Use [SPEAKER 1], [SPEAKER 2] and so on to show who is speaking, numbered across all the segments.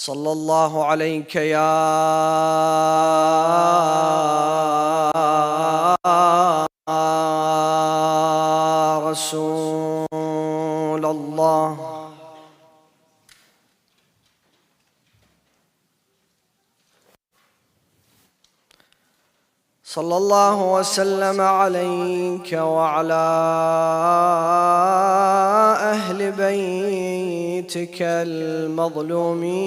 [SPEAKER 1] صلى الله عليك يا رسول الله. صلى الله وسلم عليك وعلى أهل بيتك المظلومين.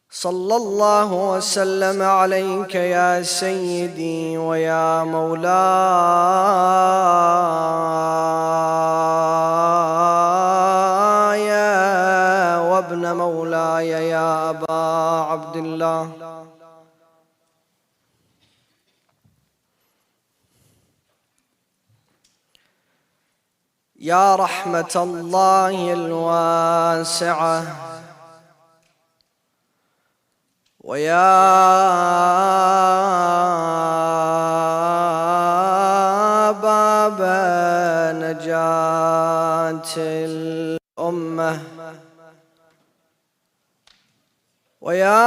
[SPEAKER 1] صلى الله وسلم عليك يا سيدي ويا مولاي وابن مولاي يا أبا عبد الله. يا رحمة الله الواسعة ويا باب نجاة الأمة ويا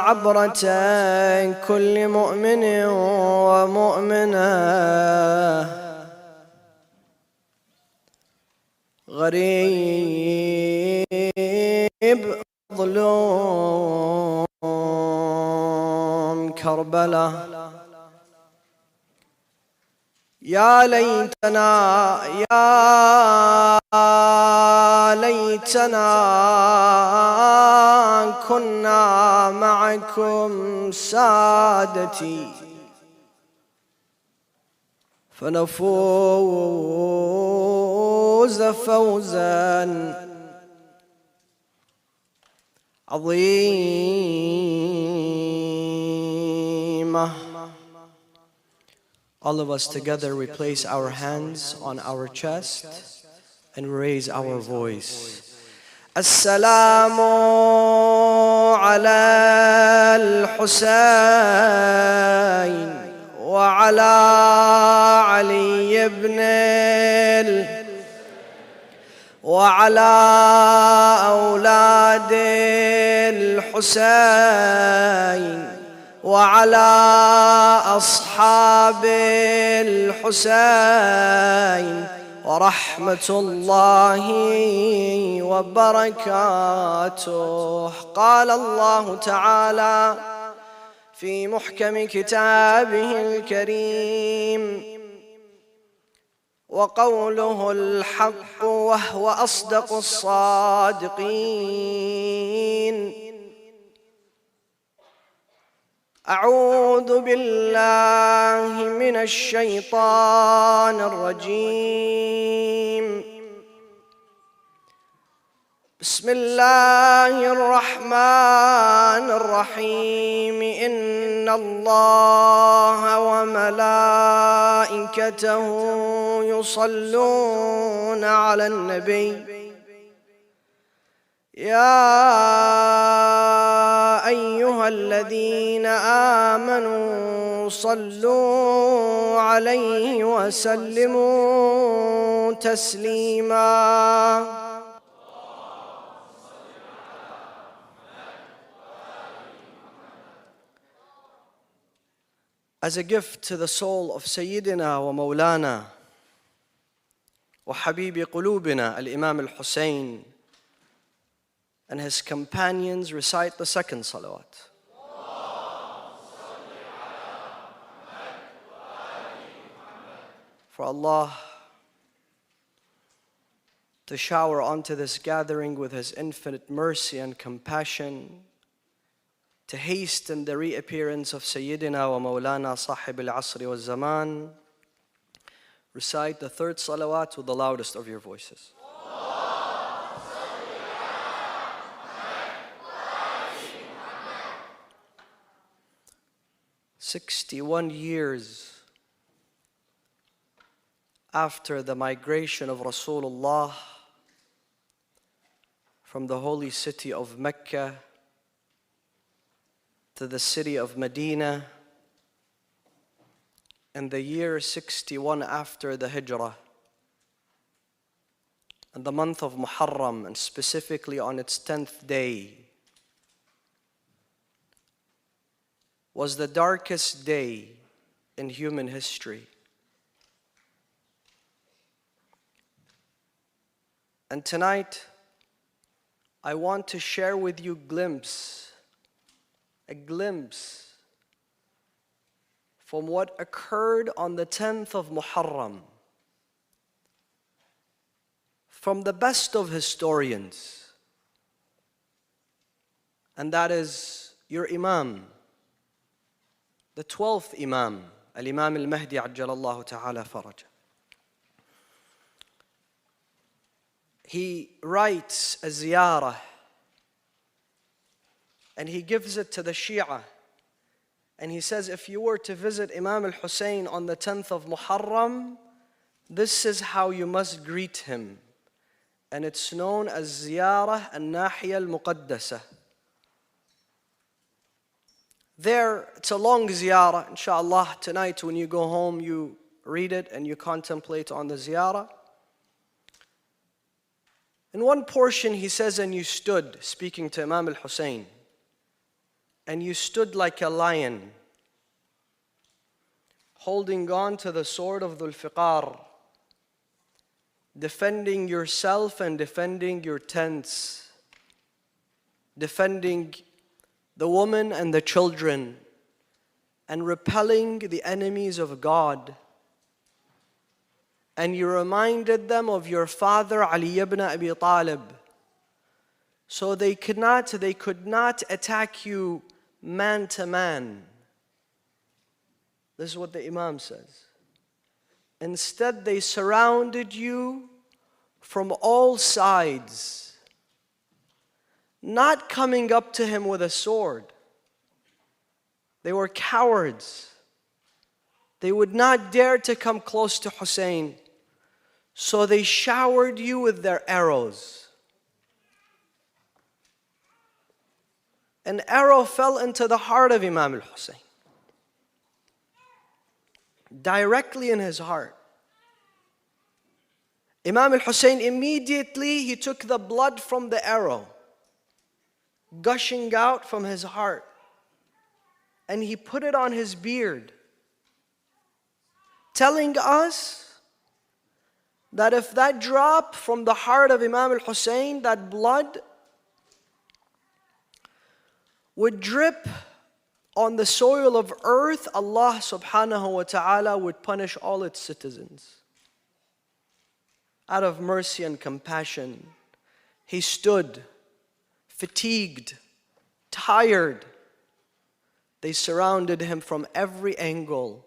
[SPEAKER 1] عبرة كل مؤمن ومؤمنة غريب مظلوم كربلاء. يا ليتنا كنا معكم سادتي فنفوز فوزا عظيمة. All of us together, we place our hands on our chest and raise our voice. السلام على الحسين وعلى علي بن وعلى أولاد الحسين وعلى أصحاب الحسين ورحمة الله وبركاته. قال الله تعالى في محكم كتابه الكريم: وقوله الحق وهو أصدق الصادقين. أعوذ بالله من الشيطان الرجيم. بسم الله الرحمن الرحيم. إن الله وملائكته يصلون على النبي يا أيها الذين آمنوا صلوا عليه وسلموا تسليما. As a gift to the soul of Sayyidina wa Mawlana wa Habibi Qulubina al-Imam al-Hussain and his companions, recite the second salawat. For Allah to shower onto this gathering with His infinite mercy and compassion, to hasten the reappearance of Sayyidina wa Mawlana Sahib al-Asri wa Zaman, recite the third salawat with the loudest of your voices. 61 years after the migration of Rasulullah from the holy city of Mecca to the city of Medina, in the year 61 after the Hijrah, in the month of Muharram, and specifically on its 10th day, was the darkest day in human history. And tonight, I want to share with you a glimpse from what occurred on the 10th of Muharram, from the best of historians, and that is your Imam, the 12th Imam, Al-Imam Al-Mahdi Ajjalallahu Ta'ala Faraj. He writes a ziyarah and he gives it to the Shia. And he says, if you were to visit Imam Hussain on the 10th of Muharram, this is how you must greet him. And it's known as Ziyarah al-Nahiya al-Muqaddasa. There, it's a long ziyarah. Inshallah, tonight when you go home, you read it and you contemplate on the ziyarah. In one portion, he says, and you stood, speaking to Imam al-Hussain, and you stood like a lion, holding on to the sword of Dhul Fiqar, defending yourself and defending your tents, defending the women and the children, and repelling the enemies of God. And you reminded them of your father Ali ibn Abi Talib. So they could not attack you man to man. This is what the Imam says. Instead, they surrounded you from all sides, not coming up to him with a sword. They were cowards. They would not dare to come close to Hussein. So they showered you with their arrows. An arrow fell into the heart of Imam al-Hussein, directly in his heart. Imam al-Hussein immediately, he took the blood from the arrow, gushing out from his heart, and he put it on his beard, telling us that if that drop from the heart of Imam al-Hussein, that blood, would drip on the soil of earth, Allah subhanahu wa ta'ala would punish all its citizens. Out of mercy and compassion, he stood, fatigued, tired. They surrounded him from every angle,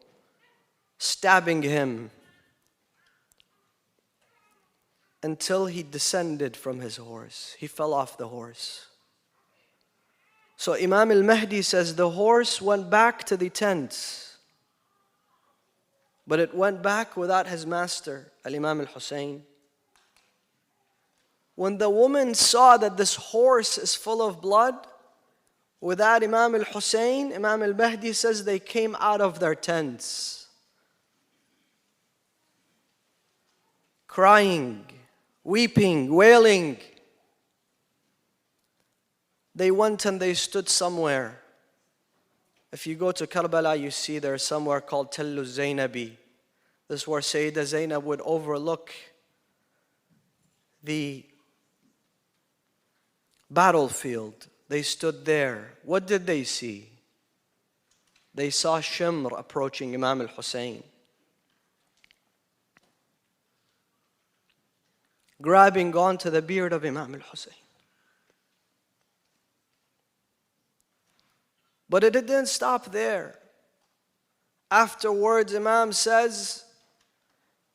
[SPEAKER 1] stabbing him, until he descended from his horse. He fell off the horse. So Imam al-Mahdi says the horse went back to the tents, but it went back without his master, Al-Imam al-Hussein. When the woman saw that this horse is full of blood, without Imam al-Hussein, Imam al-Mahdi says they came out of their tents, crying, weeping, wailing. They went and they stood somewhere. If you go to Karbala, you see there's somewhere called Tellu Zainabi. This is where Sayyidah Zainab would overlook the battlefield. They stood there. What did they see? They saw Shimr approaching Imam al-Hussein, grabbing onto the beard of Imam al-Hussein. But it didn't stop there. Afterwards, Imam says,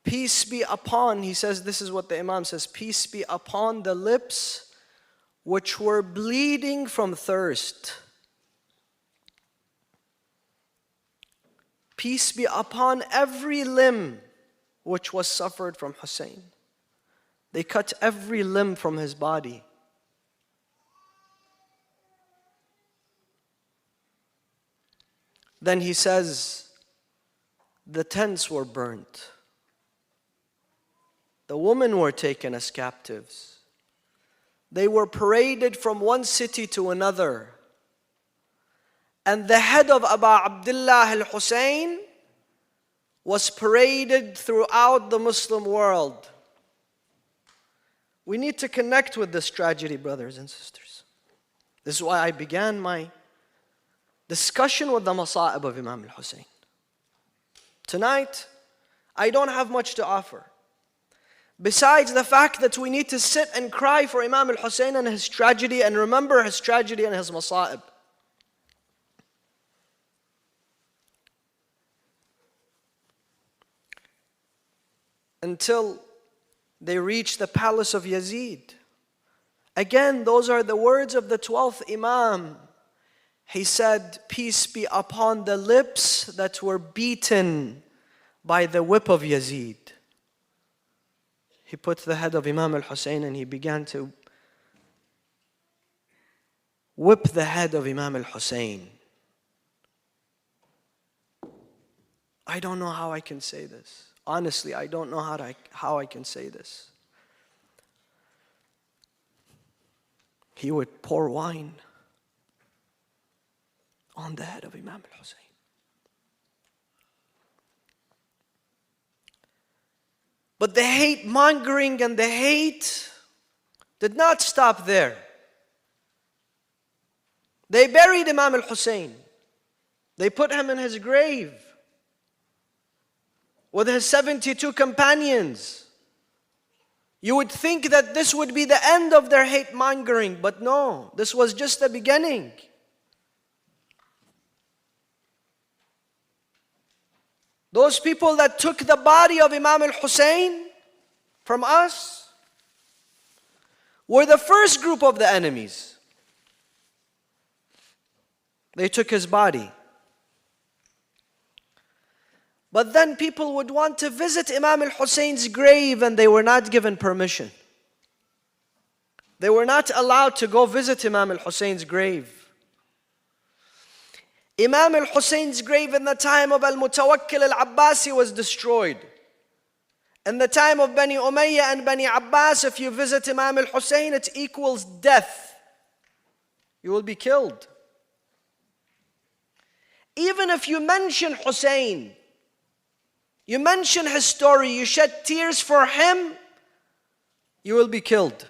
[SPEAKER 1] peace be upon, he says, this is what the Imam says, peace be upon the lips which were bleeding from thirst. Peace be upon every limb which was suffered from Hussein. They cut every limb from his body. Then he says, The tents were burnt. The women were taken as captives. They were paraded from one city to another. And the head of Abu Abdullah al-Hussain was paraded throughout the Muslim world. We need to connect with this tragedy, brothers and sisters. This is why I began my discussion with the masa'ib of Imam al-Hussein. Tonight, I don't have much to offer. Besides the fact that we need to sit and cry for Imam al-Hussein and his tragedy and remember his tragedy and his masa'ib. Until they reach the palace of Yazid. Again, those are the words of the 12th Imam. He said, peace be upon the lips that were beaten by the whip of Yazid. He put the head of Imam al-Hussein and he began to whip the head of Imam al-Hussein. I don't know how I can say this. Honestly, I don't know how I can say this. He would pour wine on the head of Imam al-Hussein. But the hate mongering and the hate did not stop there. They buried Imam al-Hussein. They put him in his grave with his 72 companions. You would think that this would be the end of their hate mongering, but no, this was just the beginning. Those people that took the body of Imam al-Hussein from us were the first group of the enemies. They took his body. But then people would want to visit Imam al-Hussein's grave and they were not given permission. They were not allowed to go visit Imam al-Hussein's grave. Imam al-Hussein's grave in the time of al-Mutawakkil al-Abbasi was destroyed. In the time of Bani Umayyah and Bani Abbas, if you visit Imam al-Hussein, it equals death. You will be killed. Even if you mention Hussein, you mention his story, you shed tears for him, you will be killed.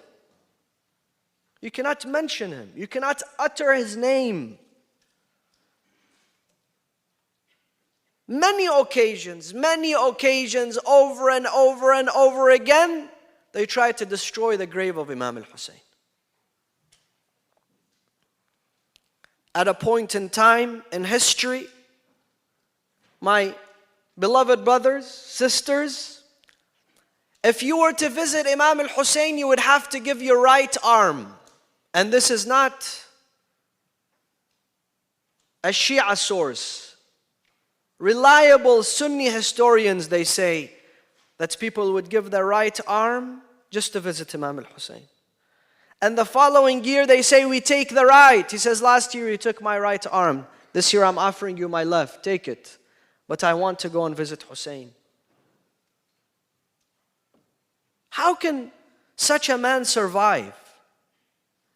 [SPEAKER 1] You cannot mention him. You cannot utter his name. Many occasions, over and over and over again, they tried to destroy the grave of Imam al-Hussein. At a point in time in history, my beloved brothers, sisters, if you were to visit Imam al-Hussein, you would have to give your right arm. And this is not a Shia source. Reliable Sunni historians, they say that people would give their right arm just to visit Imam al-Hussein. And the following year they say, we take the right. He says, last year you took my right arm. This year I'm offering you my left. Take it. But I want to go and visit Hussein. How can such a man survive?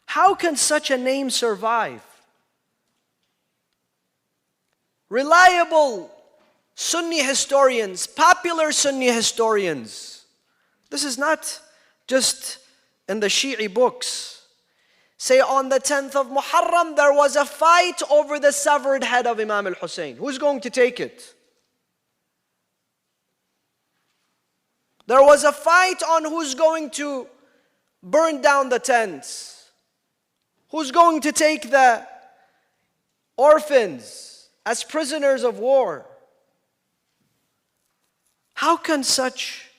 [SPEAKER 1] How can such a name survive? Reliable Sunni historians, popular Sunni historians. This is not just in the Shi'i books. Say on the 10th of Muharram there was a fight over the severed head of Imam al-Hussein. Who's going to take it? There was a fight on who's going to burn down the tents. Who's going to take the orphans as prisoners of war? How can such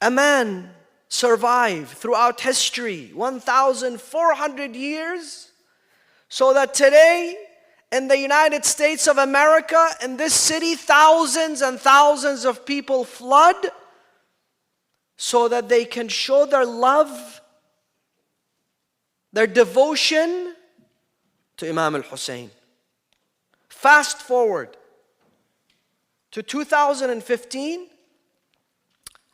[SPEAKER 1] a man survive throughout history, 1,400 years, so that today in the United States of America, in this city, thousands and thousands of people flood so that they can show their love, their devotion to Imam al-Hussein. Fast forward to 2015,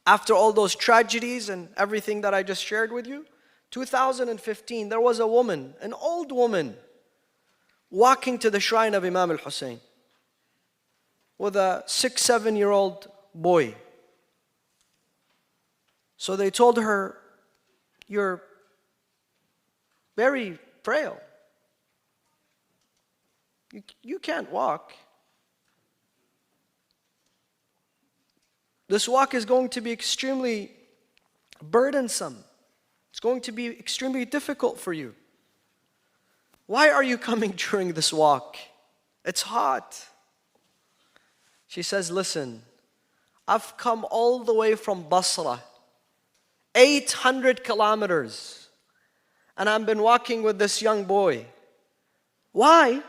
[SPEAKER 1] after all those tragedies and everything that I just shared with you, 2015, there was a woman, an old woman, walking to the shrine of Imam Hussein with a 6-7-year-old boy. So they told her, "You're very frail. You can't walk. This walk is going to be extremely burdensome. It's going to be extremely difficult for you. Why are you coming during this walk? It's hot." She says, "Listen, I've come all the way from Basra, 800 kilometers, and I've been walking with this young boy. Why?"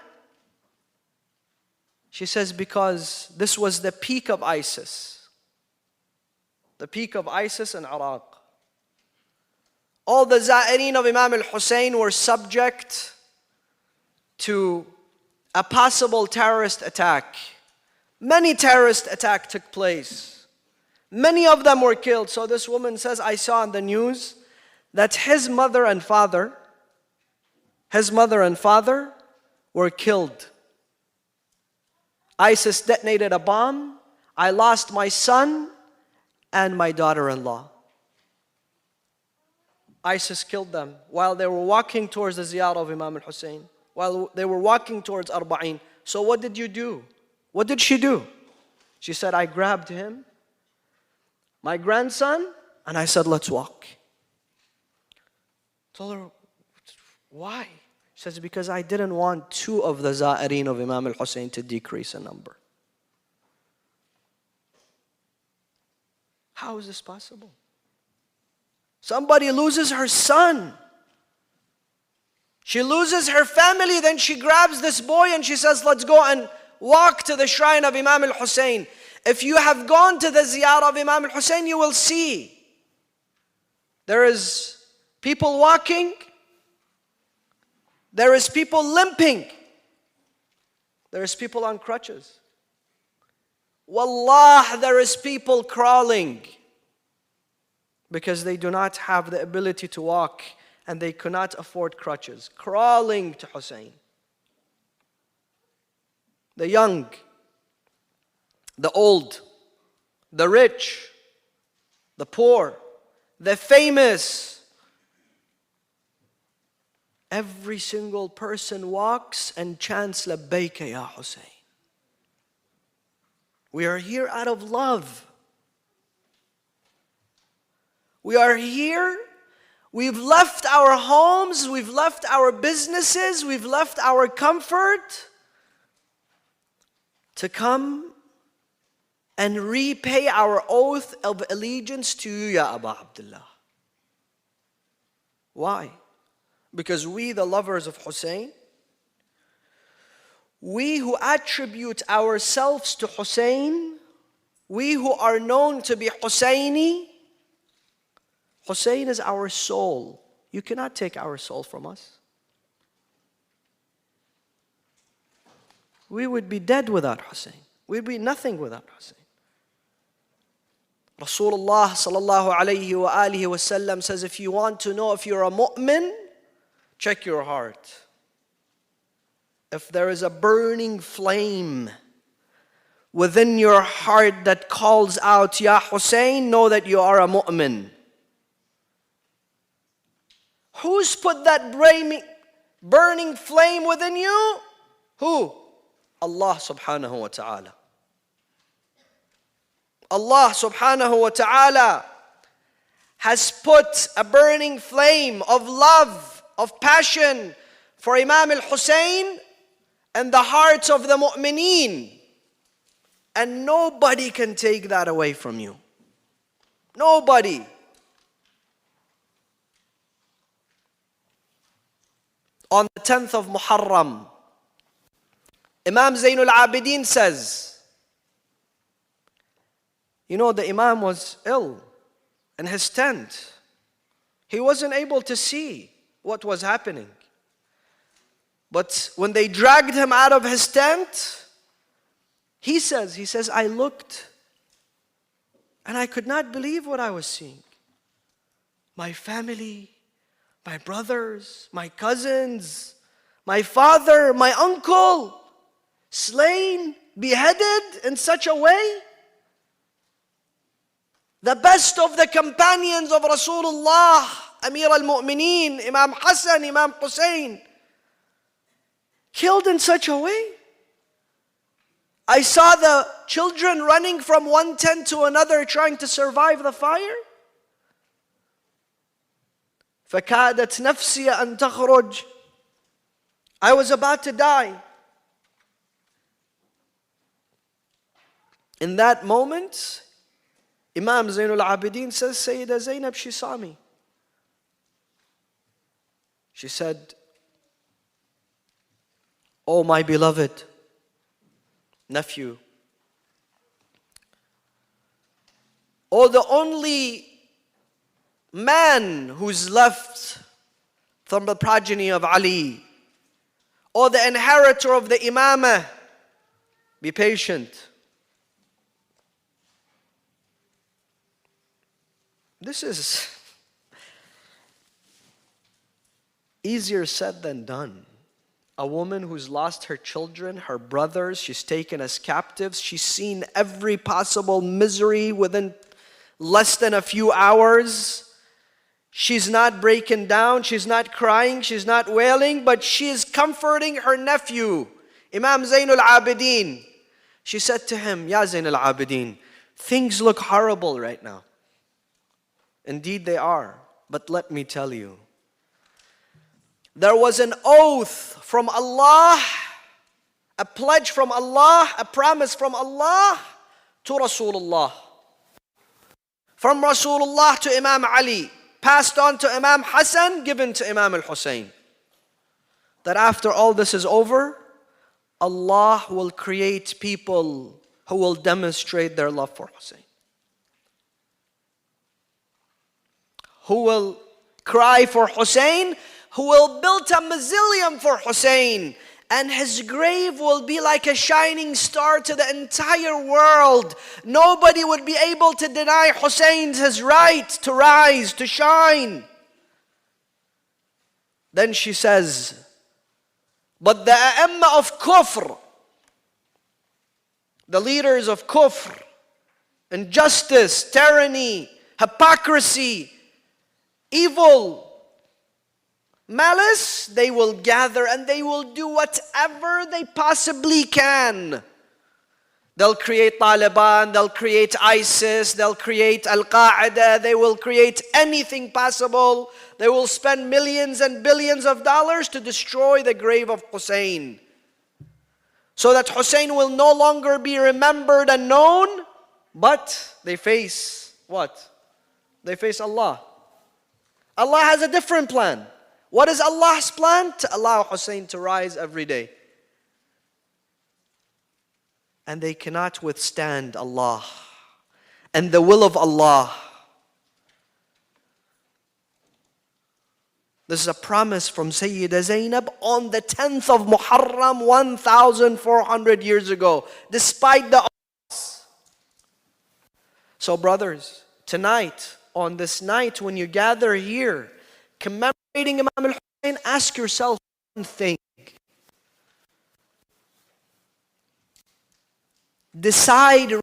[SPEAKER 1] She says, "Because this was the peak of ISIS. The peak of ISIS in Iraq. All the Za'ireen of Imam al-Hussein were subject to a possible terrorist attack. Many terrorist attacks took place. Many of them were killed." So this woman says, "I saw on the news that his mother and father were killed. ISIS detonated a bomb. I lost my son and my daughter-in-law. ISIS killed them while they were walking towards the ziyarah of Imam al-Hussein, while they were walking towards Arba'in. So what did you do?" What did she do? She said, "I grabbed him, my grandson, and I said, 'Let's walk.'" Told her, "Why?" She says, "Because I didn't want 2 of the Za'ireen of Imam al-Hussein to decrease in number." How is this possible? Somebody loses her son. She loses her family, then she grabs this boy and she says, "Let's go and walk to the shrine of Imam al-Hussein." If you have gone to the ziyarah of Imam al-Hussein, you will see there is people walking, there is people limping, there is people on crutches. Wallah, there is people crawling because they do not have the ability to walk and they cannot afford crutches, crawling to Hussein. The young, the old, the rich, the poor, the famous. Every single person walks and chants Labbayka ya Hussein. We are here out of love. We are here. We've left our homes, we've left our businesses, we've left our comfort to come and repay our oath of allegiance to you, Ya Aba Abdullah. Why? Because we, the lovers of Hussein, we who attribute ourselves to Hussein, we who are known to be Husseini, Hussein is our soul. You cannot take our soul from us. We would be dead without Hussein. We'd be nothing without Hussein. Rasulullah sallallahu alayhi wa alihi wa sallam says, if you want to know if you're a mu'min, check your heart. If there is a burning flame within your heart that calls out, Ya Hussein, know that you are a mu'min. Who's put that burning flame within you? Who? Allah subhanahu wa ta'ala. Allah subhanahu wa ta'ala has put a burning flame of love, of passion for Imam al-Hussein in the hearts of the mu'mineen. And nobody can take that away from you. Nobody. On the 10th of Muharram, Imam Zainul Abidin says, you know, the Imam was ill in his tent. He wasn't able to see what was happening. But when they dragged him out of his tent, he says, I looked and I could not believe what I was seeing. My family, my brothers, my cousins, my father, my uncle, slain, beheaded in such a way. The best of the companions of Rasulullah, Amir al-Mu'mineen, Imam Hassan, Imam Hussain, killed in such a way. I saw the children running from one tent to another trying to survive the fire. فَكَادَتْ نَفْسِي أَن تَخْرُجْ. I was about to die. In that moment, Imam Zainul Abidin says, Sayyidah Zainab, she saw me. She said, oh my beloved nephew, oh the only man who's left from the progeny of Ali, or the inheritor of the imamah, be patient. This is easier said than done. A woman who's lost her children, her brothers, she's taken as captives, she's seen every possible misery within less than a few hours. She's not breaking down, she's not crying, she's not wailing, but she is comforting her nephew, Imam Zainul Abidin. She said to him, Ya Zainul Abidin, things look horrible right now. Indeed they are, but let me tell you, there was an oath from Allah, a pledge from Allah, a promise from Allah to Rasulullah. From Rasulullah to Imam Ali, passed on to Imam Hassan, given to Imam Hussein. That after all this is over, Allah will create people who will demonstrate their love for Hussein. Who will cry for Hussein, who will build a mausoleum for Hussein, and his grave will be like a shining star to the entire world. Nobody would be able to deny Hussein his right to rise, to shine. Then she says, but the a'imma of kufr, the leaders of kufr, injustice, tyranny, hypocrisy, evil, malice, they will gather and they will do whatever they possibly can. They'll create Taliban, they'll create ISIS, they'll create Al-Qaeda, they will create anything possible. They will spend millions and billions of dollars to destroy the grave of Hussein, so that Hussein will no longer be remembered and known, but they face what? They face Allah. Allah has a different plan. What is Allah's plan? To allow Hussein to rise every day. And they cannot withstand Allah and the will of Allah. This is a promise from Sayyidah Zainab on the 10th of Muharram 1,400 years ago, despite the odds. So brothers, tonight, on this night when you gather here, commemorating Imam al-Hussein, ask yourself one thing. Decide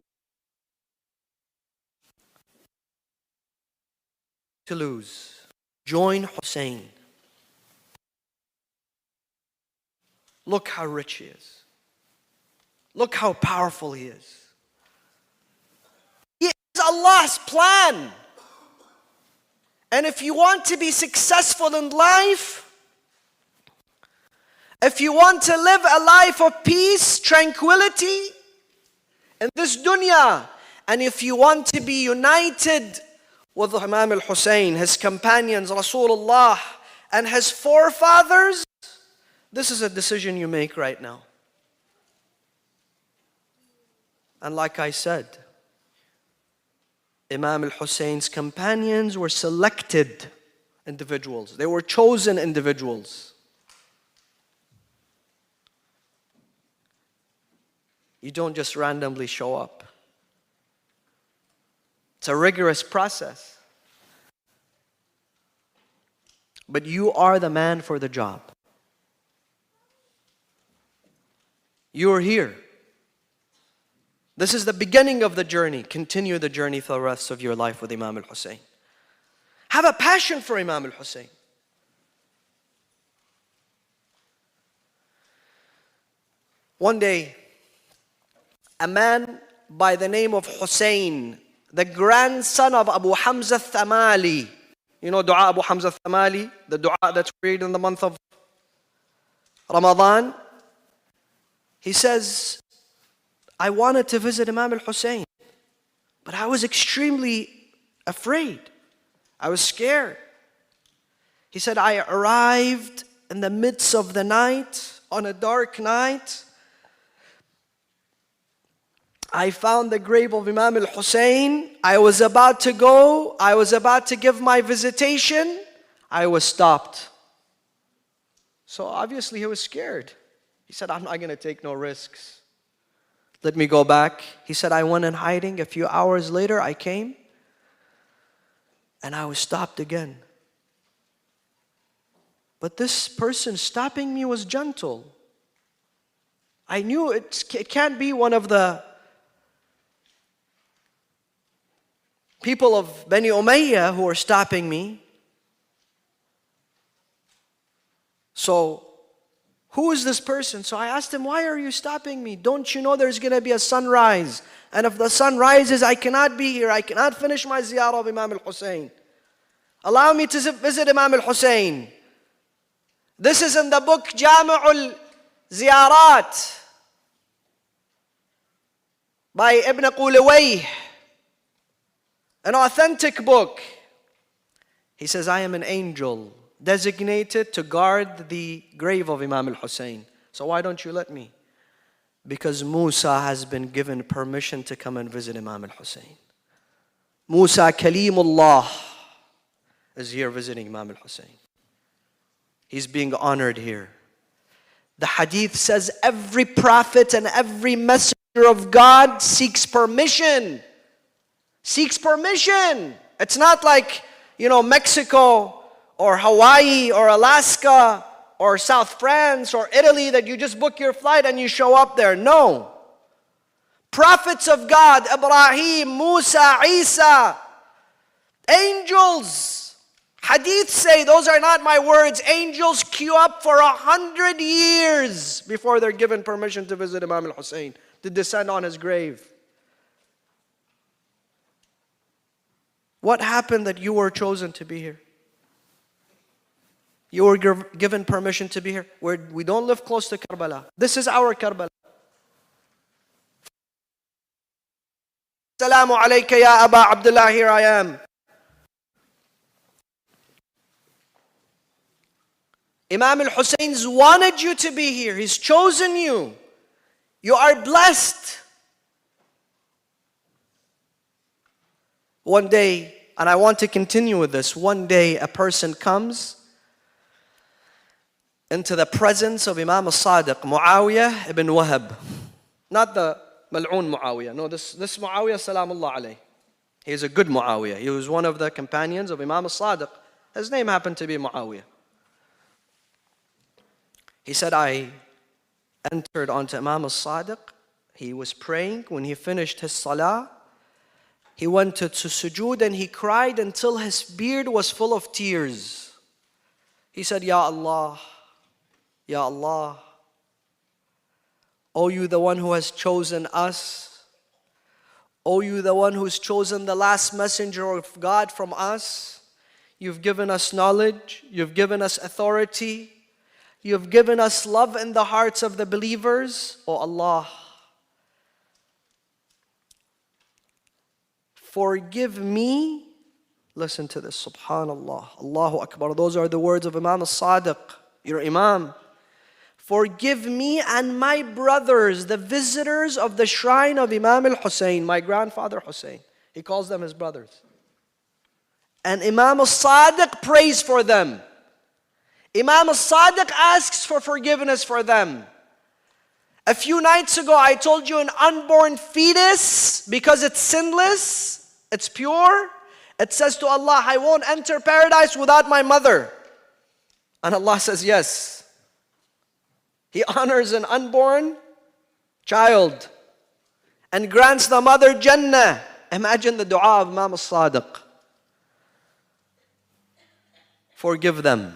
[SPEAKER 1] to lose. Join Hussein. Look how rich he is. Look how powerful he is. He is Allah's plan. And if you want to be successful in life, if you want to live a life of peace, tranquility in this dunya, and if you want to be united with Imam al-Hussein, his companions, Rasulullah, and his forefathers, this is a decision you make right now. And like I said, Imam al-Hussein's companions were selected individuals. They were chosen individuals. You don't just randomly show up. It's a rigorous process. But you are the man for the job. You are here. This is the beginning of the journey. Continue the journey for the rest of your life with Imam Hussein. Have a passion for Imam Hussein. One day, a man by the name of Hussain, the grandson of Abu Hamza Thamali. You know Dua Abu Hamza Thamali? The dua that's prayed in the month of Ramadan. He says, I wanted to visit Imam Hussein, but I was extremely afraid. I was scared. He said, I arrived in the midst of the night, on a dark night. I found the grave of Imam Hussein. I was about to go. I was about to give my visitation. I was stopped. So obviously he was scared. He said, I'm not going to take no risks. Let me go back. He said, I went in hiding. A few hours later, I came. And I was stopped again. But this person stopping me was gentle. I knew it can't be one of the people of Bani Umayyah who are stopping me. So, who is this person? So I asked him, why are you stopping me? Don't you know there's going to be a sunrise? And if the sun rises, I cannot be here. I cannot finish my ziyarah of Imam Hussein. Allow me to visit Imam Hussein. This is in the book Jami'ul Ziyarat by Ibn Qulawayh, an authentic book. He says, I am an angel designated to guard the grave of Imam Hussein. So why don't you let me? Because Musa has been given permission to come and visit Imam Hussein. Musa Kalimullah is here visiting Imam Hussein. He's being honored here. The hadith says every prophet and every messenger of God seeks permission. Seeks permission. It's not like, Mexico or Hawaii or Alaska or South France or Italy that you just book your flight and you show up there. No. Prophets of God, Ibrahim, Musa, Isa, angels. Hadiths say, those are not my words, angels queue up for 100 years before they're given permission to visit Imam Hussein, to descend on his grave. What happened that you were chosen to be here? You were given permission to be here. We don't live close to Karbala. This is our Karbala. Assalamu alayka ya Aba Abdullah, here I am. Imam al-Hussein's wanted you to be here. He's chosen you. You are blessed. One day, and I want to continue with this, one day a person comes into the presence of Imam al-Sadiq, Muawiyah ibn Wahab. Not the Mal'un Muawiyah. No, this Muawiyah, salamullah alayh. He is a good Muawiyah. He was one of the companions of Imam al-Sadiq. His name happened to be Muawiyah. He said, I entered onto Imam al-Sadiq. He was praying. When he finished his salah, he went to sujood and he cried until his beard was full of tears. He said, Ya Allah, Ya Allah, O you the one who has chosen us, O you the one who's chosen the last messenger of God from us, you've given us knowledge, you've given us authority, you've given us love in the hearts of the believers. O Allah, forgive me. Listen to this, subhanallah, Allahu Akbar. Those are the words of Imam al-Sadiq, your Imam. Forgive me and my brothers, the visitors of the shrine of Imam al-Hussein, my grandfather Hussein. He calls them his brothers. And Imam al-Sadiq prays for them. Imam al-Sadiq asks for forgiveness for them. A few nights ago, I told you an unborn fetus, because it's sinless, it's pure, it says to Allah, I won't enter paradise without my mother. And Allah says yes. He honors an unborn child and grants the mother Jannah. Imagine the dua of Imam al-Sadiq. Forgive them.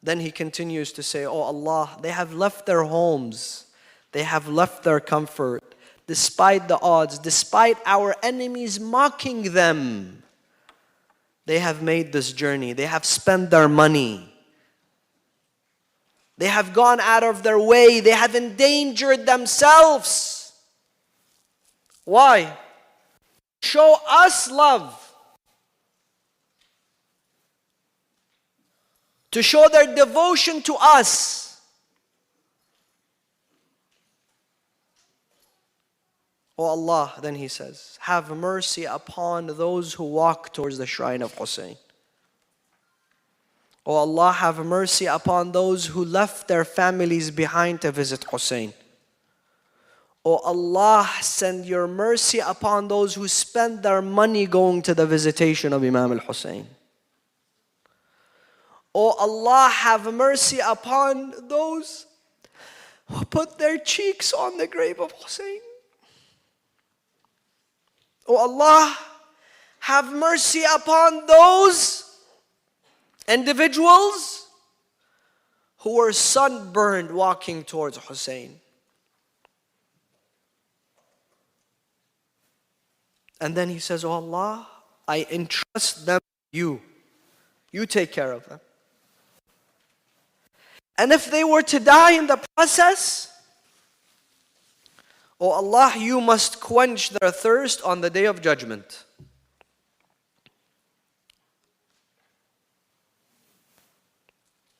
[SPEAKER 1] Then he continues to say, oh Allah, they have left their homes. They have left their comfort. Despite the odds, despite our enemies mocking them, they have made this journey. They have spent their money. They have gone out of their way. They have endangered themselves. Why? Show us love. To show their devotion to us. Oh Allah, then he says, have mercy upon those who walk towards the shrine of Hussain. Oh Allah, have mercy upon those who left their families behind to visit Hussain. Oh Allah, send your mercy upon those who spend their money going to the visitation of Imam al-Hussein. Oh Allah, have mercy upon those who put their cheeks on the grave of Hussein. Oh Allah, have mercy upon those individuals who were sunburned walking towards Hussein. And then he says, oh Allah, I entrust them to you. You take care of them. And if they were to die in the process, oh Allah, you must quench their thirst on the day of judgment.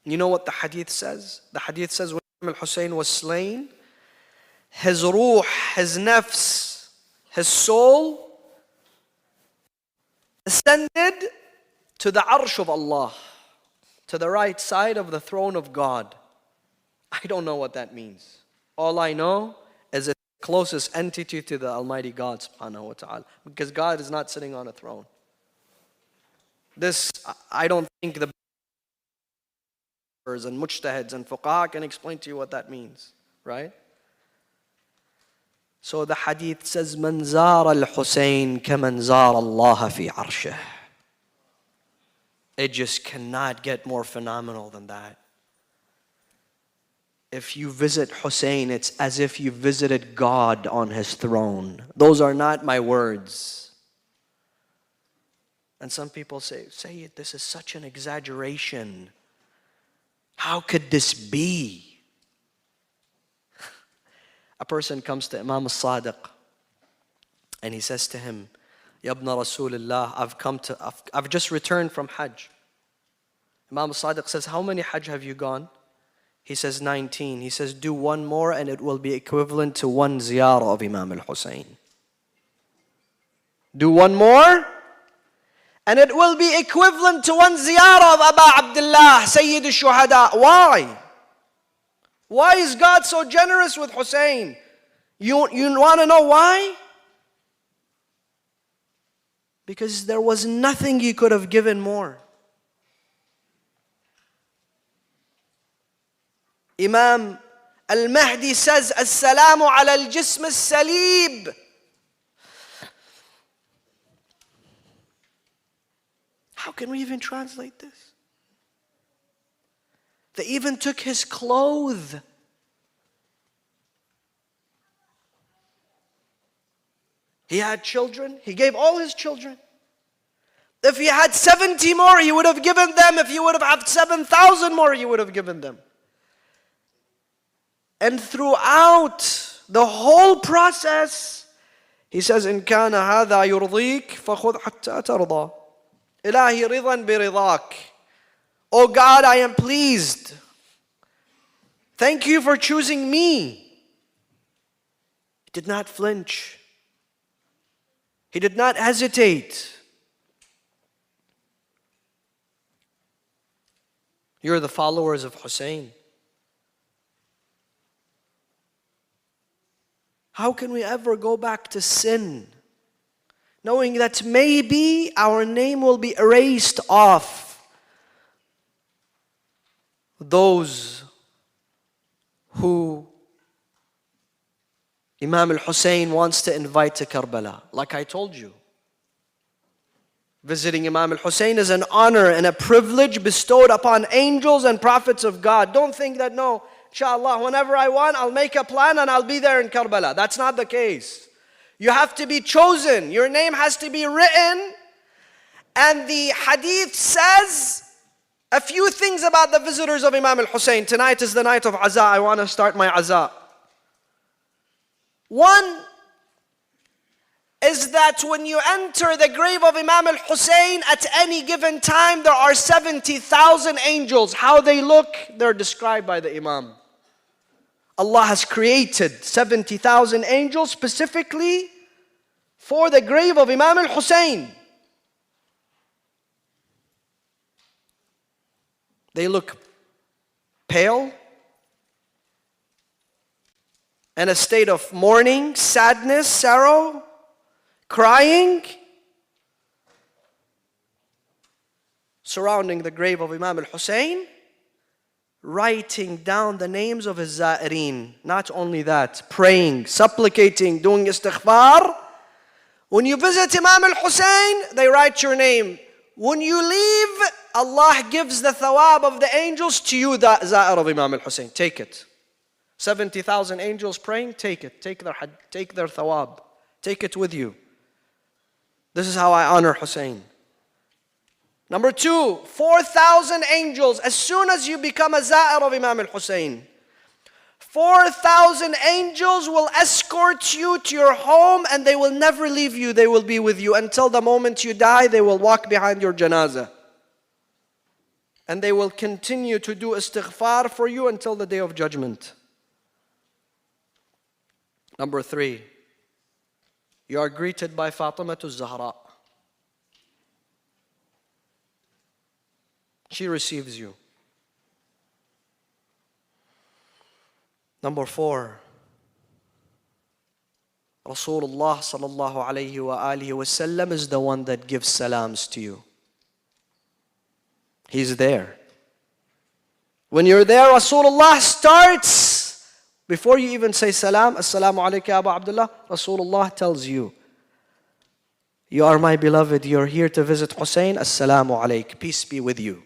[SPEAKER 1] You know what the hadith says? The hadith says when Imam Hussein was slain, his ruh, his nafs, his soul ascended to the arsh of Allah, to the right side of the throne of God. I don't know what that means. All I know is it's the closest entity to the Almighty God subhanahu wa ta'ala. Because God is not sitting on a throne. This, I don't think the and mujtahids and fuqaha can explain to you what that means, right? So the hadith says, "Man zara al-Hussein kaman zara Allah fi arshih." It just cannot get more phenomenal than that. If you visit Hussein, it's as if you visited God on his throne. Those are not my words. And some people say, Sayyid, this is such an exaggeration. How could this be? A person comes to Imam al-Sadiq and he says to him, Ya ibn Rasulullah, I've just returned from Hajj. Imam al-Sadiq says, how many Hajj have you gone? He says 19. He says, do one more and it will be equivalent to one ziyarah of Imam al-Hussein. Do one more and it will be equivalent to one ziyarah of Aba Abdullah, Sayyid al-Shuhada. Why? Why is God so generous with Hussein? You want to know why? Because there was nothing he could have given more. Imam al-Mahdi says, As-salamu ala al-jism al-salib. How can we even translate this? They even took his clothes. He had children. He gave all his children. If he had 70 more, he would have given them. If he would have had 7,000 more, he would have given them. And throughout the whole process, he says, إن كان هذا يرضيك فخذ حتى ترضى. إلهي رضا برضاك. Oh God, I am pleased. Thank you for choosing me. He did not flinch. He did not hesitate. You're the followers of Hussein. How can we ever go back to sin, knowing that maybe our name will be erased off those who Imam Hussein wants to invite to Karbala? Like I told you, visiting Imam Hussein is an honor and a privilege bestowed upon angels and prophets of God. Don't think that, no, inshallah, whenever I want, I'll make a plan and I'll be there in Karbala. That's not the case. You have to be chosen. Your name has to be written. And the hadith says a few things about the visitors of Imam Hussein. Tonight is the night of Aza. I want to start my Aza. One is that when you enter the grave of Imam Hussein at any given time, there are 70,000 angels. How they look, they're described by the Imam. Allah has created 70,000 angels specifically for the grave of Imam Hussein. They look pale, in a state of mourning, sadness, sorrow, crying, surrounding the grave of Imam Hussein, writing down the names of his za'ireen. Not only that, praying, supplicating, doing istighfar. When you visit Imam Hussein, they write your name. When you leave, Allah gives the thawab of the angels to you, the za'ir of Imam Hussein. Take it. 70,000 angels praying, take it. Take their thawab. Take it with you. This is how I honor Hussein. Number two, 4,000 angels. As soon as you become a za'ir of Imam Hussein, 4,000 angels will escort you to your home and they will never leave you. They will be with you until the moment you die. They will walk behind your janazah. And they will continue to do istighfar for you until the day of judgment. Number three, you are greeted by Fatima Zahra. She receives you. Number four, Rasulullah sallallahu alayhi wa alihi wasallam is the one that gives salams to you. He's there. When you're there, Rasulullah starts. Before you even say salam, assalamu alayka Abu Abdullah, Rasulullah tells you, you are my beloved, you're here to visit Hussein, assalamu alayk, peace be with you.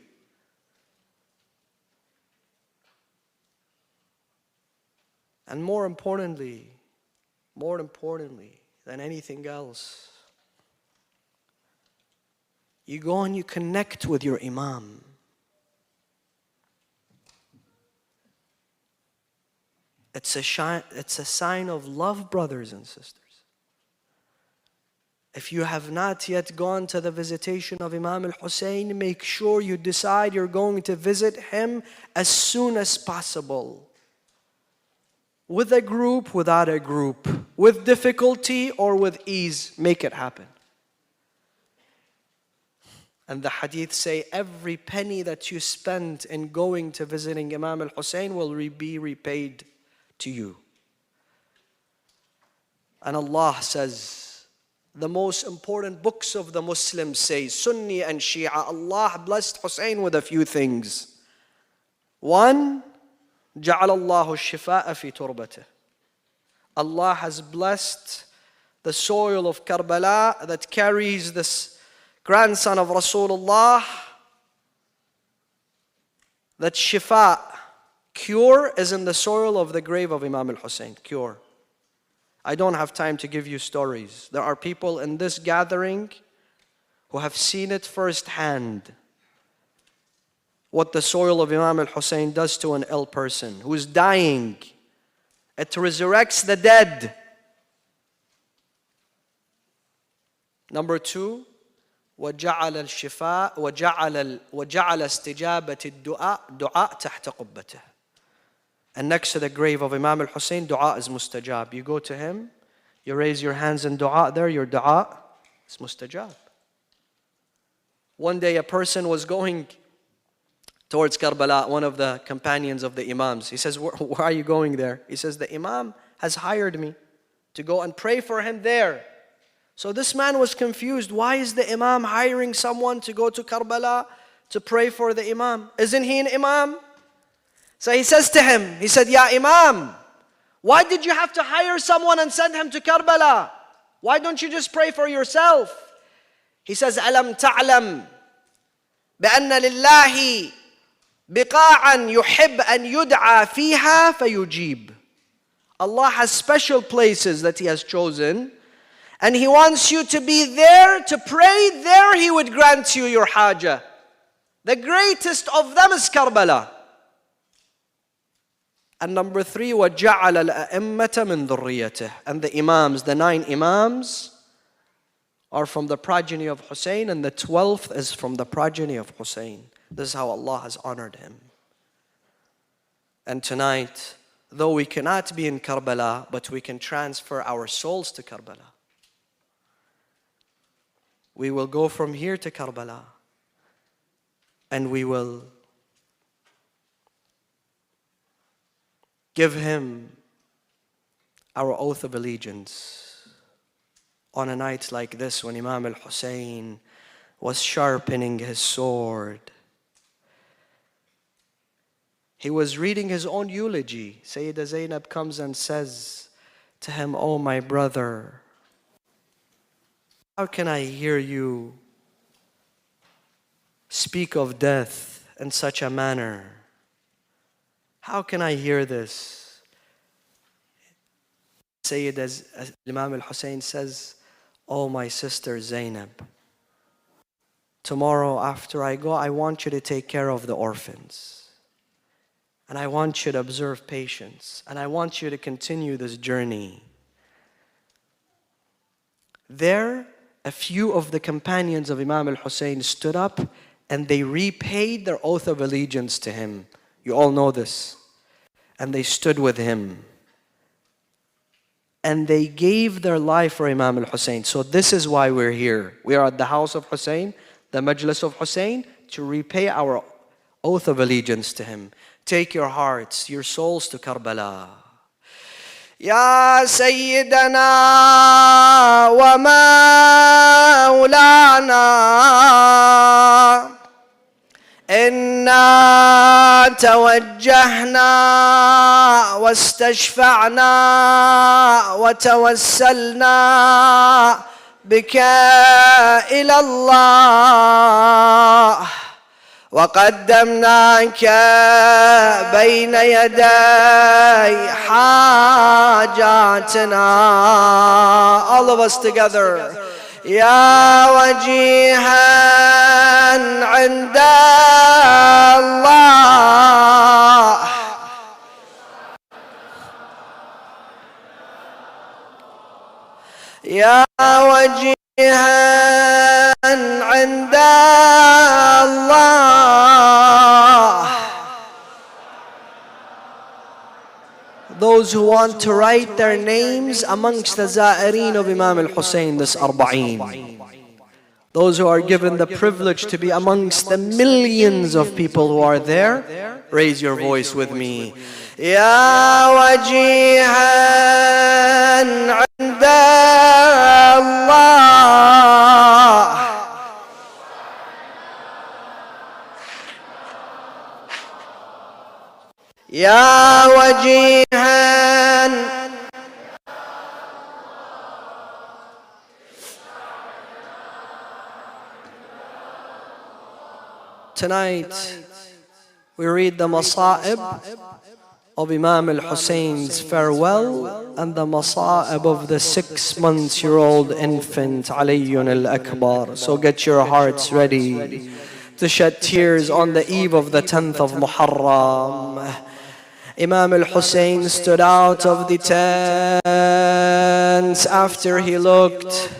[SPEAKER 1] And more importantly than anything else, you go and you connect with your Imam. It's a sign of love, brothers and sisters. If you have not yet gone to the visitation of Imam Hussein, make sure you decide you're going to visit him as soon as possible. With a group, without a group, with difficulty or with ease, make it happen. And the hadith say every penny that you spend in going to visiting Imam Hussein will be repaid to you. And Allah says, the most important books of the Muslims say, Sunni and Shia, Allah blessed Hussein with a few things. One, جعل الله الشفاء في تربته. Allah has blessed the soil of Karbala that carries this grandson of Rasulullah, that shifa, cure, is in the soil of the grave of Imam Hussein. Cure. I don't have time to give you stories. There are people in this gathering who have seen it firsthand. What the soil of Imam Hussein does to an ill person who is dying. It resurrects the dead. Number two, وجعل الشفاء وجعل استجابة الدعاء دعاء تحت قبته. And next to the grave of Imam Hussein, dua is mustajab. You go to him, you raise your hands in dua there, your dua is mustajab. One day a person was going towards Karbala, one of the companions of the Imams. He says, where are you going there? He says, the Imam has hired me. to go and pray for him there. So this man was confused. Why is the Imam hiring someone to go to Karbala to pray for the Imam? Isn't he an Imam? So he says to him, he said, Ya Imam, why did you have to hire someone and send him to Karbala? Why don't you just pray for yourself? He says, Alam ta'lam بأن لله بقاعا يحب أن يدعى فيها فيجيب. Allah has special places that He has chosen, and He wants you to be there to pray. There He would grant you your haja. The greatest of them is Karbala. And number 3, وَجَعَلَ الْأَئِمَّةَ مِنْ ذُرِّيَّتِهِ. And the Imams, the 9 Imams, are from the progeny of Hussain, and the 12th is from the progeny of Hussain. This is how Allah has honored him. And tonight, though we cannot be in Karbala, but we can transfer our souls to Karbala. We will go from here to Karbala, and we will give him our oath of allegiance. On a night like this, when Imam Hussein was sharpening his sword, he was reading his own eulogy. Sayyidah Zainab comes and says to him, "Oh my brother, how can I hear you speak of death in such a manner? How can I hear this?" Sayyid Imam al-Hussein says, "Oh my sister Zainab, tomorrow after I go, I want you to take care of the orphans. And I want you to observe patience. And I want you to continue this journey." There, a few of the companions of Imam al-Hussein stood up and they repaid their oath of allegiance to him. You all know this. And they stood with him. And they gave their life for Imam al-Hussein. So this is why we're here. We are at the house of Hussein, the Majlis of Hussein, to repay our oath of allegiance to him. Take your hearts, your souls to Karbala. Ya Sayyidana wa Maulana, إنا توجهنا واستشفعنا وتوسلنا بك إلى الله وقدمناك بين يدي حاجاتنا. All of us together. يا وجيها عند الله يا وجيها عند الله. Those who want to write their names amongst the Za'ireen of Imam al-Hussein, this Arba'een. Those who are given the privilege to be amongst the millions of people who are there, raise your voice with me. Ya wajihan 'inda Allah. Ya wajihan. Tonight, we read the Masa'ib of Imam al-Hussein's farewell and the Masa'ib of the 6-month-old infant Aliyun al-Akbar. So get your hearts ready to shed tears on the eve of the 10th of Muharram. Imam al-Hussein stood out of the tent after he looked.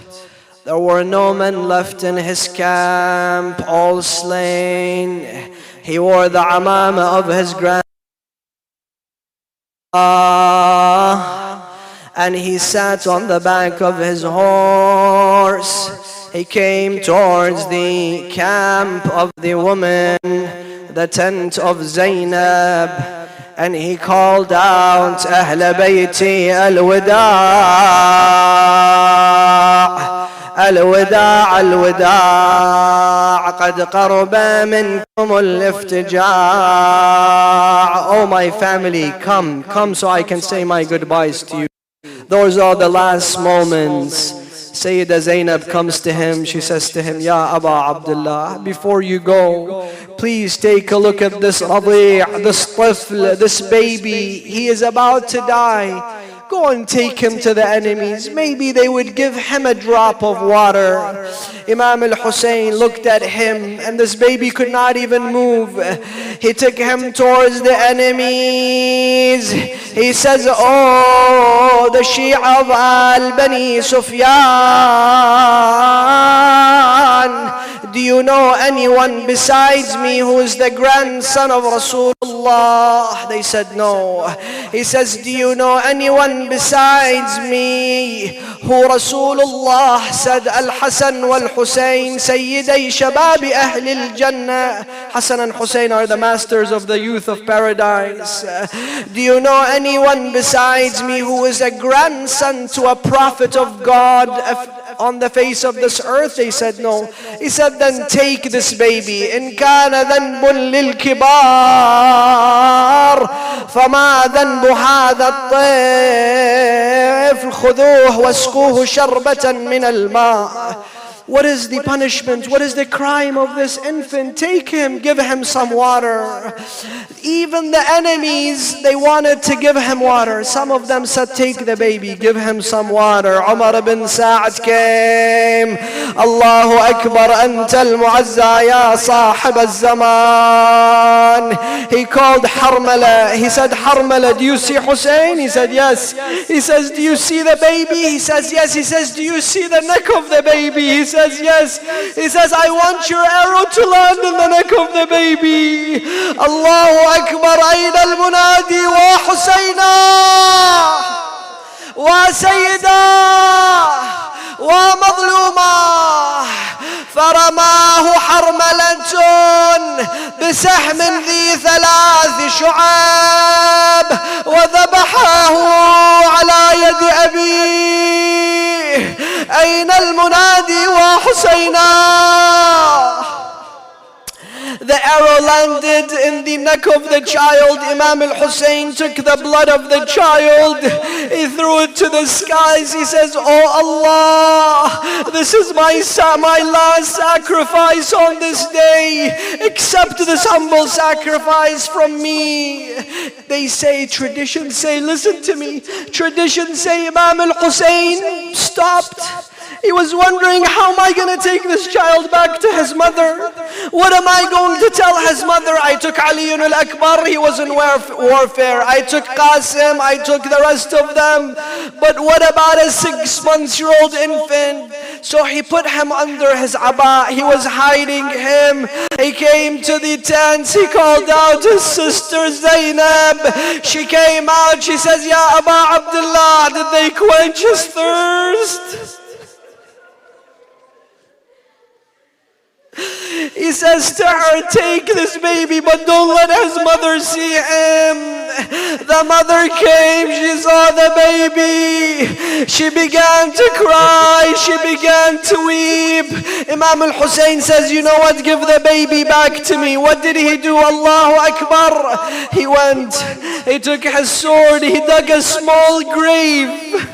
[SPEAKER 1] There were no men left in his camp, all slain. He wore the amama of his grandfather, and he sat on the back of his horse. He came towards the camp of the woman, the tent of Zainab, and he called out, أهل بيتي الوداع الوداع الوداع قد قرب منكم الافتجاع. Oh my family, come so I can say my goodbyes to you. Those are the last moments. Sayyidah Zainab comes to him, she says to him, Ya Aba Abdullah, before you go, please take a look at this Radi', this tifl, this baby, he is about to die. Go and take him to the enemies. Maybe they would give him a drop of water. Imam Hussein looked at him and this baby could not even move. He took him towards the enemies. He says, oh, the Shia of Al-Bani Sufyan, do you know anyone besides me who is the grandson of Rasulullah? They said no. He says, do you know anyone besides me who Rasulullah said Al-Hasan wal-Hussain Sayyiday Shababi Ahli al-Jannah? Hassan and Hussein are the masters of the youth of paradise. Do you know anyone besides me who is a grandson to a prophet of God on the face of this earth? They said no. He said, then take this baby. إن كان ذنب للكبار فما ذنب هذا الطفل خذوه واسقوه شربة من الماء. What is the punishment? What is the crime of this infant? Take him, give him some water. Even the enemies, they wanted to give him water. Some of them said, take the baby, give him some water. Umar ibn Sa'd came. Allahu Akbar, Anta al-Mu'azza ya Sahib al-Zaman. He called Harmala. He said, Harmala, do you see Hussein? He said, yes. He says, do you see the baby? He says, yes. He says, do you see the neck of the baby? He says, yes. He says, I want your arrow to land in the neck of the baby. Allahu Akbar, Ayn al-Munadi wa Husayna wa Sayyida wa Madluma. فرماه حرملة بسهم ذي 3 شعاب وذبحه على يد أبيه. أين المنادي وحسينا؟ The arrow landed in the neck of the child. Imam al-Hussein took the blood of the child. He threw it to the skies. He says, oh Allah, this is my last sacrifice on this day. Accept this humble sacrifice from me. They say, traditions say, listen to me. Traditions say Imam al-Hussein stopped. He was wondering, how am I going to take this child back to his mother? What am I going to tell his mother? I took Ali al-Akbar, he was in warfare. I took Qasim, I took the rest of them. But what about a 6-month-old infant? So he put him under his aba. He was hiding him. He came to the tents. He called out his sister Zainab. She came out. She says, Ya Aba Abdullah, did they quench his thirst? He says to her, take this baby, but don't let his mother see him. The mother came, she saw the baby. She began to cry, she began to weep. Imam al-Hussein says, you know what, give the baby back to me. What did he do? Allahu Akbar. He went, he took his sword, he dug a small grave.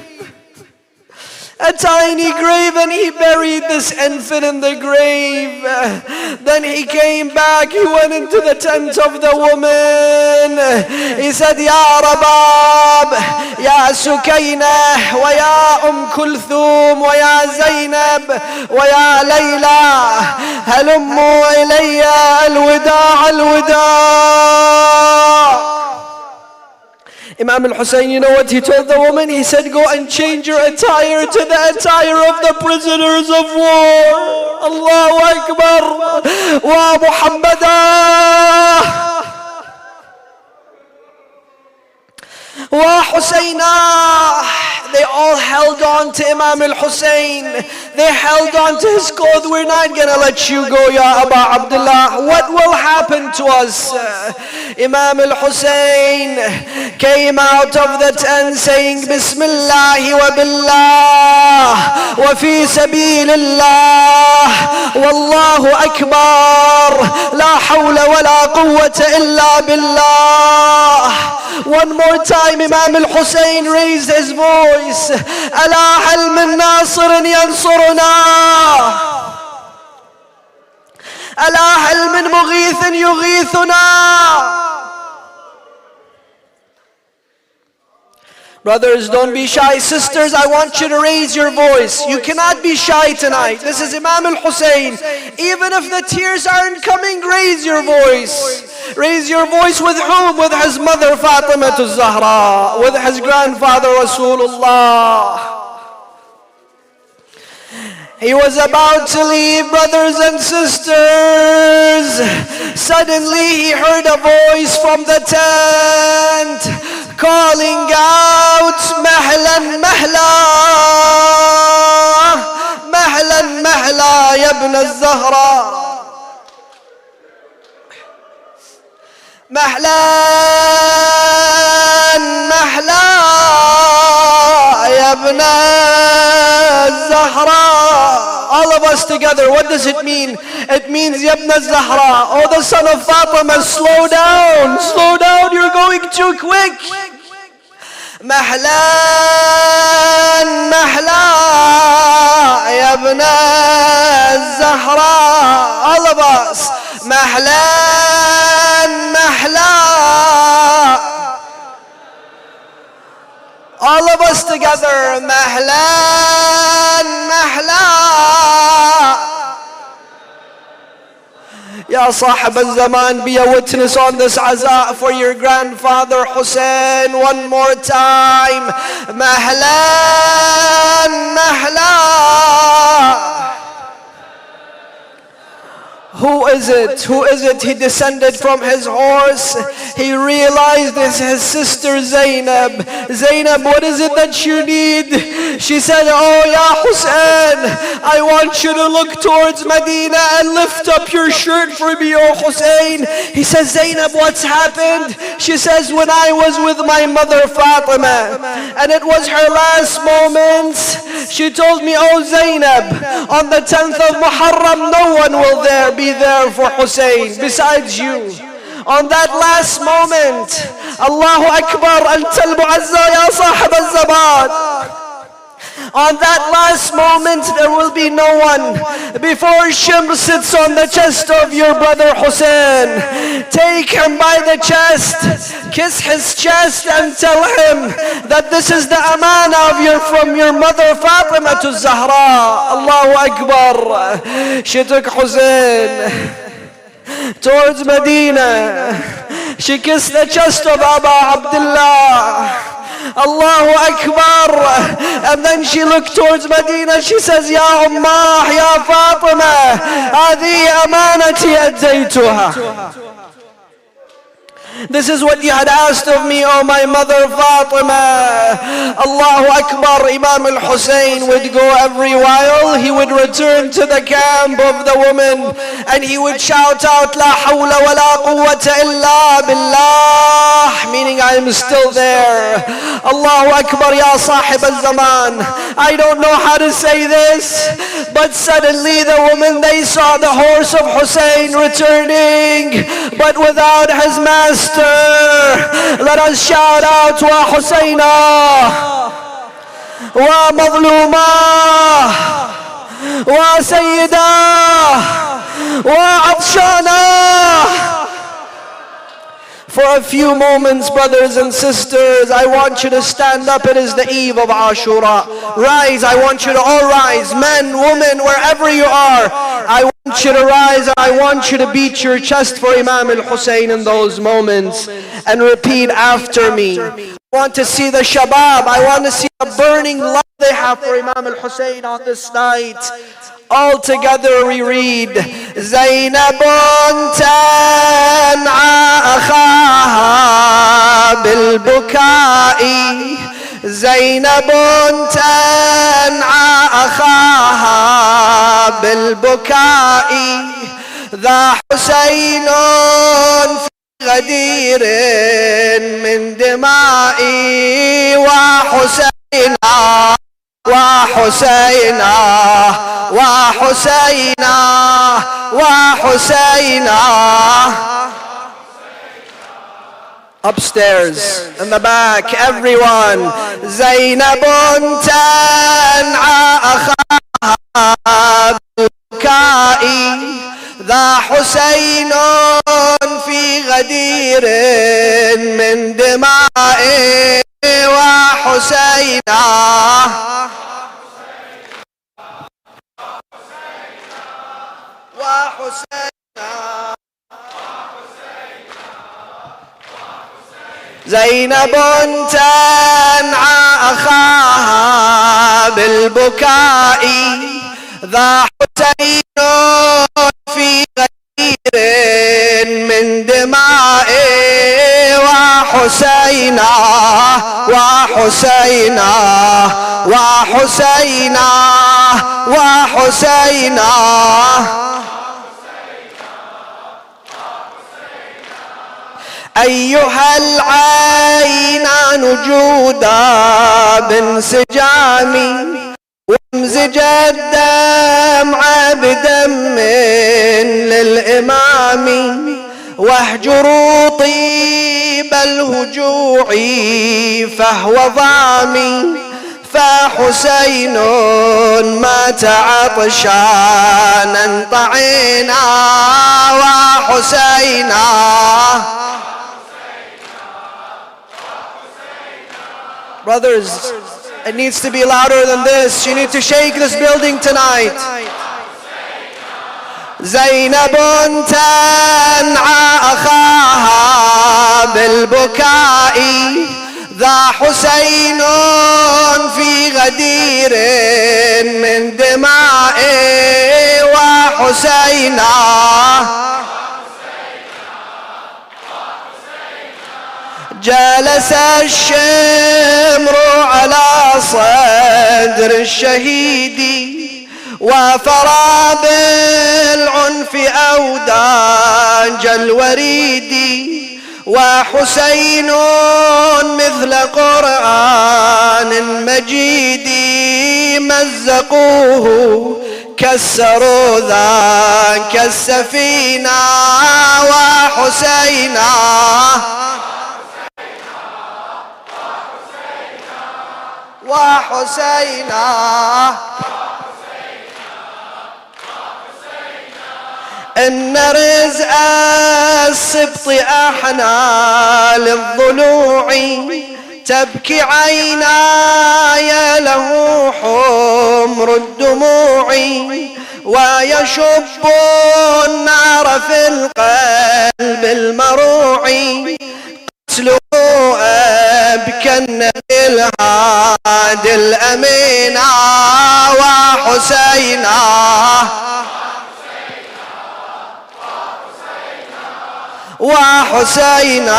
[SPEAKER 1] A tiny grave, and he buried this infant in the grave. Then he came back, he went into the tent of the woman. He said, Ya Rabab, Ya Sukaina, wa ya Kulthum, wa ya Zainab, wa ya Layla, halummu ilayya al-wida' al-wida'. Imam al-Hussein, you know what he told the woman? He said, go and change your attire to the attire of the prisoners of war. Allahu Akbar. Wa Muhammadah. Wa Husayna. they all held on to Imam al-Hussein. They held on to his clothes. We're not going to let you go, Ya Aba Abdullah. What will happen to us? Imam al-Hussein came out of the tent saying, Bismillah wa billah wa fi sabilillah wallahu akbar la hawla wa la quwwata illa billah. One more time, Imam al-Hussein raised his voice. Ala hal min nasirin yansuruna. Ala hal min mughithin yughithuna. Brothers, don't be shy. Sisters, I want you to raise your voice. You cannot be shy tonight. This is Imam al-Hussein. Even if the tears aren't coming, raise your voice. Raise your voice with whom? With his mother Fatima al-Zahra, with his grandfather Rasulullah. He was about to leave, brothers and sisters. Suddenly he heard a voice from the tent calling out, Mahlan mahla, Mahlan mahla, ya ibn al-Zahra. Mahlan mahla, ya ibn al-Zahra. All of us together, what does it mean? It means, Ya ibn al-Zahra, oh the son of Fatima, slow down, you're going too quick. Mahlan mahla, ya ibn al-Zahra. All of us, Mahlan mahla. All of us together, Mahlan mahla. Ya Sahib al-Zaman, be a witness on this aza for your grandfather Hussain. One more time, Mahlan mahla. Who is it? Who is it? He descended from his horse. He realized it's his sister Zainab. Zainab, what is it that you need? She said, oh Ya Hussein, I want you to look towards Medina and lift up your shirt for me, oh Hussein. He says, Zainab, what's happened? She says, when I was with my mother Fatima, and it was her last moments, she told me, oh Zainab, on the 10th of Muharram, no one will be there for Hussein besides you. On that last moment, Allahu Akbar, Antal Mu'azza ya Sahib al-Zaman. On that last moment, there will be no one. Before Shimr sits on the chest of your brother Hussein, take him by the chest, kiss his chest and tell him that this is the amana from your mother Fatima to Zahra. Allahu Akbar. She took Hussein towards Medina. She kissed the chest of Aba Abdullah. Allahu Akbar. And then she looked towards Medina. She says, Ya Ummah, Ya Fatima, هذه أمانتي أديتها. This is what you had asked of me, oh my mother Fatima. Allahu Akbar. Imam al-Hussein would go every while. He would return to the camp of the woman and he would shout out, La hawla wa la quwwata illa billah, meaning I am still there. Allahu Akbar, Ya Sahib al-Zaman. I don't know how to say this, but suddenly the woman, they saw the horse of Hussein returning, but without his master. Let us shout out, Wa Husayna, Wa Mazluma, Wa Sayyida, Wa Atshana. For a few moments, brothers and sisters, I want you to stand up. It is the eve of Ashura. Rise, I want you to all rise. Men, women, wherever you are. I want you to rise. I want you to beat your chest for Imam al-Hussein in those moments. And repeat after me. I want to see the shabab. I want to see the burning love they have for Imam al-Hussein on this night. All together we read, Zainabun tan'a akhaha bil bukai, زينب تنعى أخاها بالبكاء ذا حسين في غدير من دمائي وحسينا وحسينا وحسينا وحسينا. Upstairs, in the back, everyone. زينب تنعى أخاها بالبكاء ذا حسين في غدير من دمائي وحسينا وحسينا. زينب تنعى أخاها بالبكاء ذا حسين في غدير من دمائي وحسينا وحسينا وحسينا وحسينا. أيها العينان جودا بانسجام وامزج الدمع بدم للإمام واهجروا طيب الهجوع فهو ضامي فحسين مات عطشانا طعينا وحسينا. Brothers, it needs to be louder than this. You need to shake this building tonight. زينب تنعى أخاها بالبكاء ذا حسين في غدير من دمائي وحسينا جلس الشمر على صدر الشهيد وفرى بالعنف أوداج الوريد وحسين مثل قرآن مجيد مزقوه كسروا ذاك السفينة وحسينا وحسينا. إن رزق السبط أحنى للضلوع تبكي عيناي له حمر الدموع ويشب النار في القلب المروع قتله أبكى النبي الهادي الأمين وحسينا وحسينا.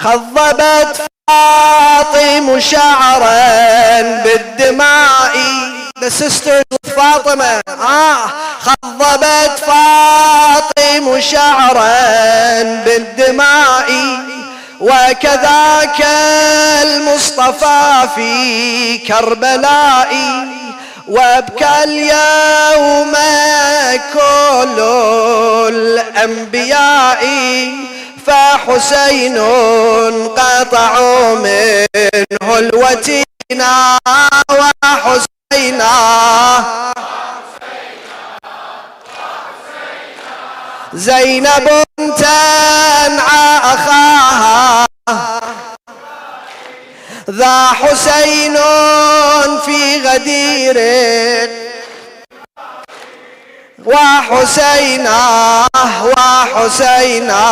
[SPEAKER 1] خضبت فاطم شعرا بالدماء The sisters of Fatima خضبت فاطم شعرا بالدماء وكذاك المصطفى في كربلاء وابكى اليوم كل الأنبياء فحسين قطعوا منه الوتينا وحسينا. زينب تنعى أخاها ذا حسين في غدير وحسينا وحسينا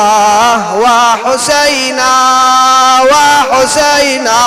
[SPEAKER 1] وحسينا وحسينا.